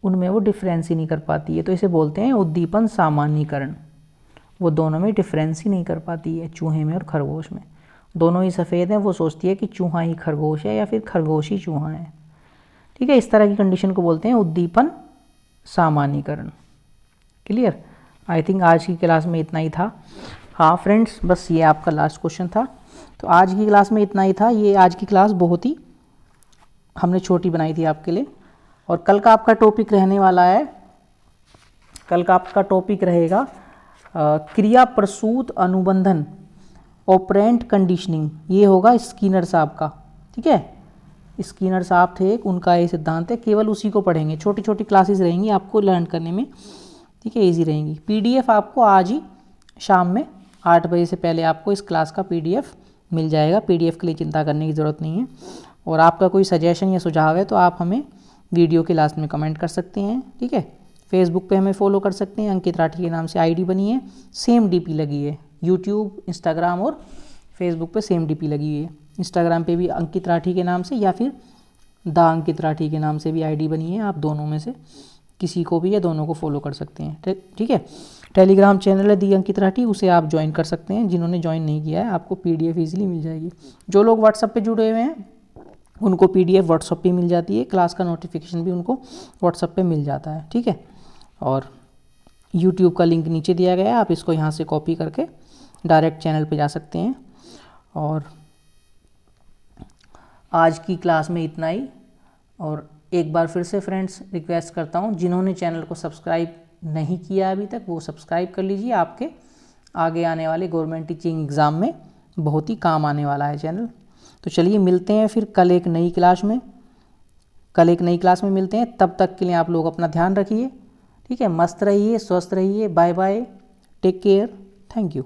उनमें वो डिफरेंस ही नहीं कर पाती है, तो इसे बोलते हैं उद्दीपन सामान्यीकरण। वो दोनों में डिफरेंस ही नहीं कर पाती है, चूहे में और खरगोश में। दोनों ही सफ़ेद हैं, वो सोचती है कि चूहा ही खरगोश है या फिर खरगोश ही चूहा है, ठीक है। इस तरह की कंडीशन को बोलते हैं उद्दीपन सामान्यीकरण। क्लियर? आई थिंक आज की क्लास में इतना ही था। हाँ फ्रेंड्स, बस ये आपका लास्ट क्वेश्चन था। तो आज की क्लास में इतना ही था। ये आज की क्लास बहुत ही हमने छोटी बनाई थी आपके लिए। और कल का आपका टॉपिक रहने वाला है, कल का आपका टॉपिक रहेगा क्रिया प्रसूत अनुबंधन, ऑपरेंट कंडीशनिंग। ये होगा स्किनर साहब का, ठीक है। स्किनर साहब थे एक, उनका ये सिद्धांत है। केवल उसी को पढ़ेंगे, छोटी छोटी क्लासेस रहेंगी आपको लर्न करने में, ठीक है, इजी रहेंगी। पीडीएफ आपको आज ही शाम में 8 बजे से पहले आपको इस क्लास का पीडीएफ मिल जाएगा। पीडीएफ के लिए चिंता करने की ज़रूरत नहीं है। और आपका कोई सजेशन या सुझाव है तो आप हमें वीडियो के लास्ट में कमेंट कर सकते हैं, ठीक है। फेसबुक पे हमें फॉलो कर सकते हैं, अंकित राठी के नाम से आईडी बनी है, सेम डीपी लगी है। यूट्यूब, इंस्टाग्राम और फेसबुक पे सेम डीपी लगी हुई है। इंस्टाग्राम पे भी अंकित राठी के नाम से या फिर द अंकित राठी के नाम से भी आईडी बनी है। आप दोनों में से किसी को भी या दोनों को फॉलो कर सकते हैं, ठीक है। टेलीग्राम चैनल है दी अंकित राठी, उसे आप ज्वाइन कर सकते हैं। जिन्होंने ज्वाइन नहीं किया है, आपको पीडीएफ ईजिली मिल जाएगी। जो लोग व्हाट्सएप पे जुड़े हुए हैं उनको पीडीएफ व्हाट्सएप पे मिल जाती है। क्लास का नोटिफिकेशन भी उनको व्हाट्सएप पे मिल जाता है, ठीक है। और यूट्यूब का लिंक नीचे दिया गया है, आप इसको यहाँ से कॉपी करके डायरेक्ट चैनल पे जा सकते हैं। और आज की क्लास में इतना ही। और एक बार फिर से फ्रेंड्स रिक्वेस्ट करता हूँ, जिन्होंने चैनल को सब्सक्राइब नहीं किया अभी तक, वो सब्सक्राइब कर लीजिए। आपके आगे आने वाले गवर्नमेंट टीचिंग एग्ज़ाम में बहुत ही काम आने वाला है चैनल। तो चलिए मिलते हैं फिर कल एक नई क्लास में मिलते हैं। तब तक के लिए आप लोग अपना ध्यान रखिए, ठीक है। मस्त रहिए, स्वस्थ रहिए। Bye bye, take care, thank you.